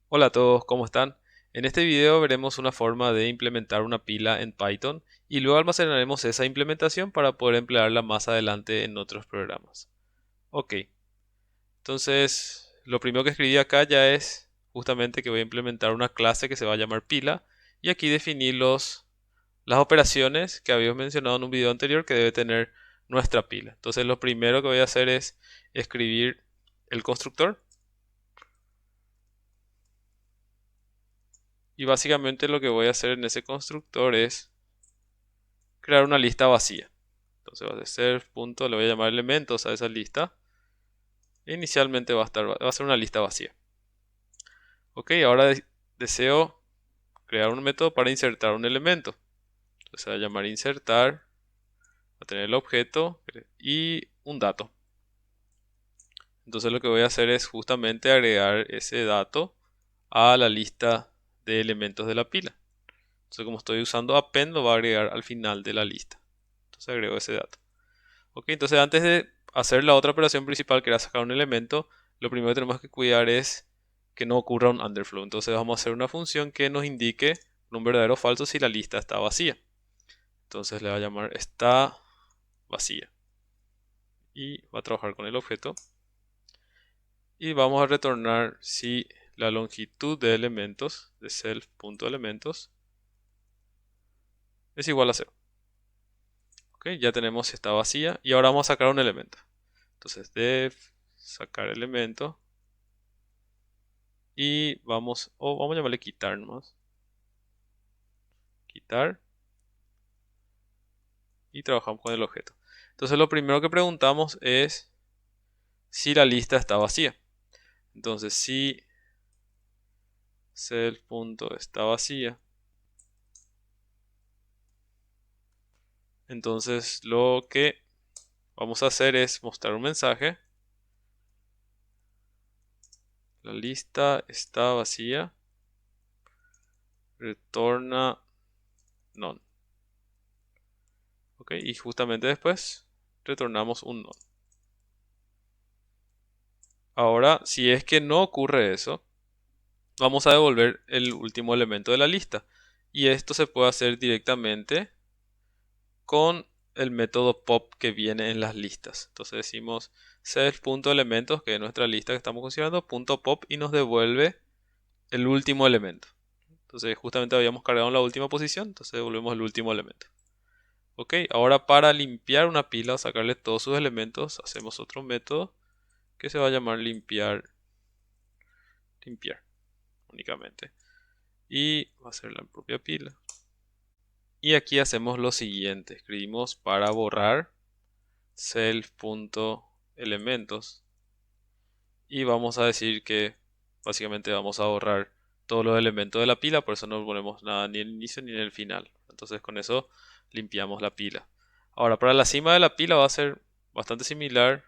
Hola a todos, ¿cómo están? En este video veremos una forma de implementar una pila en Python y luego almacenaremos esa implementación para poder emplearla más adelante en otros programas. Ok, entonces lo primero que escribí acá ya es justamente que voy a implementar una clase que se va a llamar pila y aquí definí las operaciones que habíamos mencionado en un video anterior que debe tener nuestra pila. Entonces lo primero que voy a hacer es escribir el constructor. Y básicamente lo que voy a hacer en ese constructor es crear una lista vacía. Entonces va a ser punto, le voy a llamar elementos a esa lista. E inicialmente va a ser una lista vacía. Ok, ahora deseo crear un método para insertar un elemento. Entonces se va a llamar insertar, va a tener el objeto y un dato. Entonces lo que voy a hacer es justamente agregar ese dato a la lista de elementos de la pila. Entonces como estoy usando append lo va a agregar al final de la lista. Entonces agrego ese dato. Ok, entonces antes de hacer la otra operación principal que era sacar un elemento, lo primero que tenemos que cuidar es que no ocurra un underflow. Entonces vamos a hacer una función que nos indique un verdadero o falso si la lista está vacía. Entonces le va a llamar está vacía. Y va a trabajar con el objeto. Y vamos a retornar si la longitud de elementos de self.elementos es igual a 0. Ok, ya tenemos si está vacía. Y ahora vamos a sacar un elemento. Entonces def sacar elemento. Y vamos a llamarle quitar nomás. Quitar. Y trabajamos con el objeto. Entonces lo primero que preguntamos es si la lista está vacía. Entonces si self.está vacía. Entonces lo que vamos a hacer es mostrar un mensaje. La lista está vacía. Retorna none. Ok, y justamente después retornamos un none. Ahora, si es que no ocurre eso, vamos a devolver el último elemento de la lista. Y esto se puede hacer directamente con el método pop que viene en las listas. Entonces decimos self.elementos, que es nuestra lista que estamos considerando, .pop y nos devuelve el último elemento. Entonces justamente habíamos cargado en la última posición, entonces devolvemos el último elemento. Ok, ahora para limpiar una pila o sacarle todos sus elementos, hacemos otro método que se va a llamar limpiar únicamente. Y va a ser la propia pila. Y aquí hacemos lo siguiente, escribimos para borrar self.elementos y vamos a decir que básicamente vamos a borrar todos los elementos de la pila, por eso no ponemos nada ni en el inicio ni en el final. Entonces con eso limpiamos la pila. Ahora para la cima de la pila va a ser bastante similar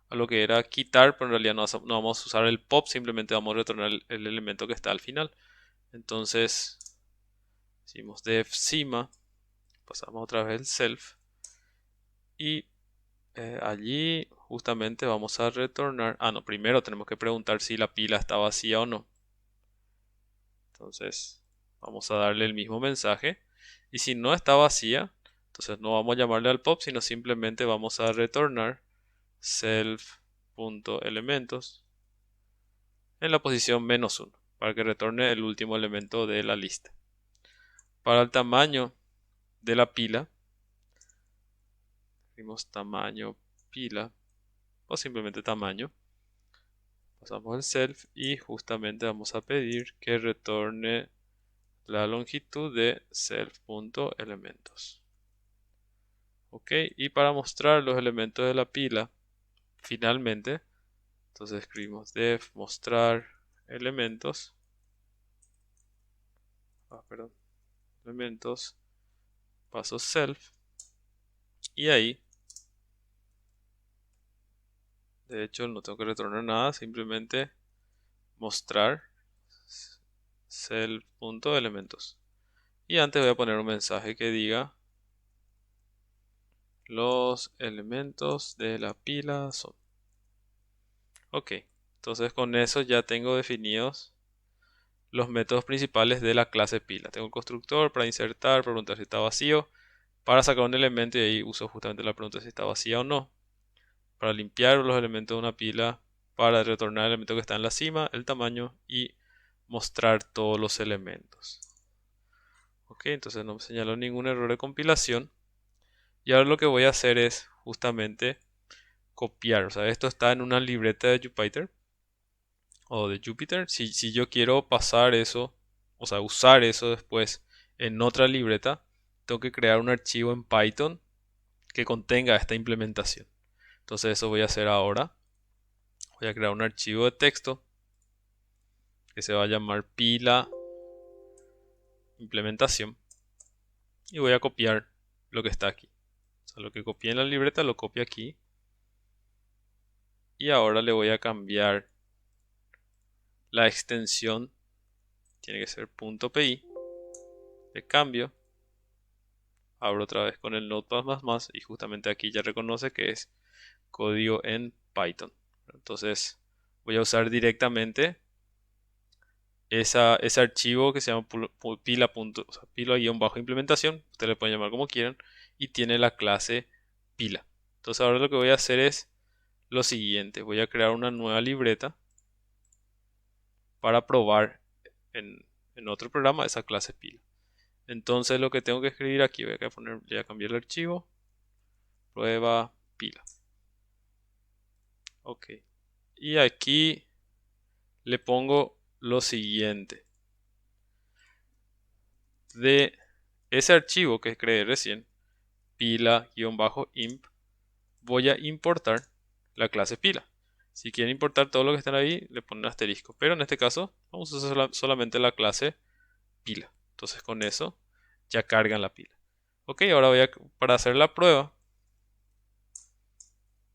a lo que era quitar, pero en realidad no vamos a usar el pop, simplemente vamos a retornar el elemento que está al final. Entonces decimos def cima, pasamos otra vez el self y allí justamente vamos a retornar. No, primero tenemos que preguntar si la pila está vacía o no. Entonces vamos a darle el mismo mensaje. Y si no está vacía, entonces no vamos a llamarle al pop, sino simplemente vamos a retornar self.elementos en la posición -1 para que retorne el último elemento de la lista. Para el tamaño de la pila, decimos tamaño pila o simplemente tamaño. Pasamos el self y justamente vamos a pedir que retorne la longitud de self.elementos. Ok, y para mostrar los elementos de la pila, finalmente, entonces escribimos def mostrar elementos, perdón, elementos, paso self, y ahí, de hecho no tengo que retornar nada, simplemente mostrar self.elementos. Y antes voy a poner un mensaje que diga los elementos de la pila son. Ok, entonces con eso ya tengo definidos los métodos principales de la clase pila. Tengo el constructor para insertar, para preguntar si está vacío, para sacar un elemento y ahí uso justamente la pregunta si está vacía o no, para limpiar los elementos de una pila, para retornar el elemento que está en la cima, el tamaño y mostrar todos los elementos. Ok, entonces no me señaló ningún error de compilación. Y ahora lo que voy a hacer es justamente copiar. O sea, esto está en una libreta de Jupyter o de Jupyter. Si yo quiero pasar eso, o sea, usar eso después en otra libreta, tengo que crear un archivo en Python que contenga esta implementación. Entonces eso voy a hacer ahora. Voy a crear un archivo de texto que se va a llamar pila implementación y voy a copiar lo que está aquí. O sea, lo que copié en la libreta lo copio aquí y ahora le voy a cambiar la extensión, tiene que ser .pi, le cambio, abro otra vez con el Notepad++ y justamente aquí ya reconoce que es código en Python. Entonces voy a usar directamente ese archivo que se llama pila, o sea, pila-implementación, ustedes le pueden llamar como quieran, y tiene la clase pila. Entonces ahora lo que voy a hacer es lo siguiente, voy a crear una nueva libreta para probar en otro programa esa clase pila. Entonces lo que tengo que escribir aquí, voy a cambiar el archivo, prueba pila. Ok. Y aquí le pongo lo siguiente. De ese archivo que creé recién, pila-imp, voy a importar la clase pila. Si quieren importar todo lo que está ahí, le ponen asterisco. Pero en este caso, vamos a usar solamente la clase pila. Entonces con eso ya cargan la pila. Ok, ahora para hacer la prueba,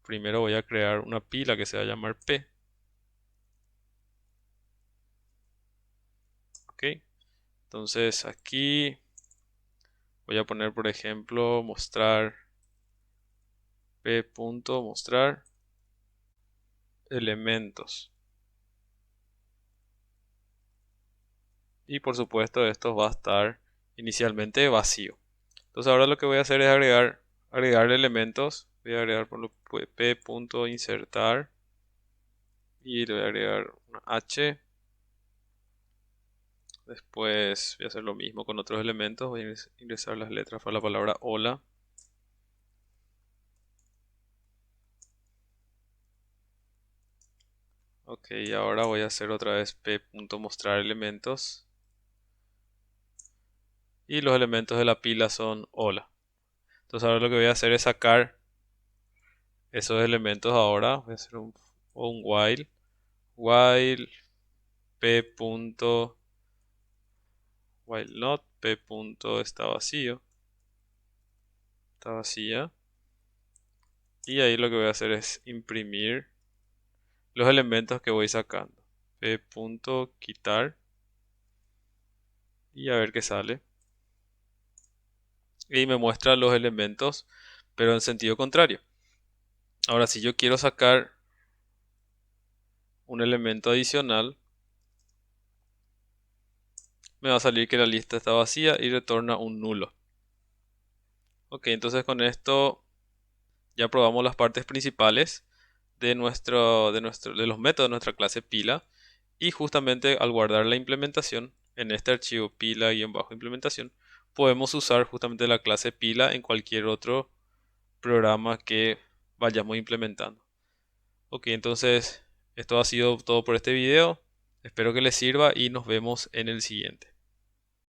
primero voy a crear una pila que se va a llamar P. Ok, entonces aquí voy a poner, por ejemplo, mostrar p.mostrar elementos. Y por supuesto esto va a estar inicialmente vacío. Entonces ahora lo que voy a hacer es agregar elementos. Voy a agregar por lo p.insertar y le voy a agregar una h. Después voy a hacer lo mismo con otros elementos. Voy a ingresar las letras para la palabra hola. Ok, ahora voy a hacer otra vez p.mostrar elementos. Y los elementos de la pila son hola. Entonces ahora lo que voy a hacer es sacar esos elementos ahora. Voy a hacer un while. While p. While not p. Está vacío. Está vacía. Y ahí lo que voy a hacer es imprimir los elementos que voy sacando. P. quitar. Y a ver qué sale. Y me muestra los elementos, pero en sentido contrario. Ahora, si yo quiero sacar un elemento adicional, me va a salir que la lista está vacía y retorna un nulo. Ok, entonces con esto ya probamos las partes principales de los métodos de nuestra clase pila. Y justamente al guardar la implementación en este archivo pila-implementación, podemos usar justamente la clase pila en cualquier otro programa que vayamos implementando. Ok, entonces esto ha sido todo por este video. Espero que les sirva y nos vemos en el siguiente.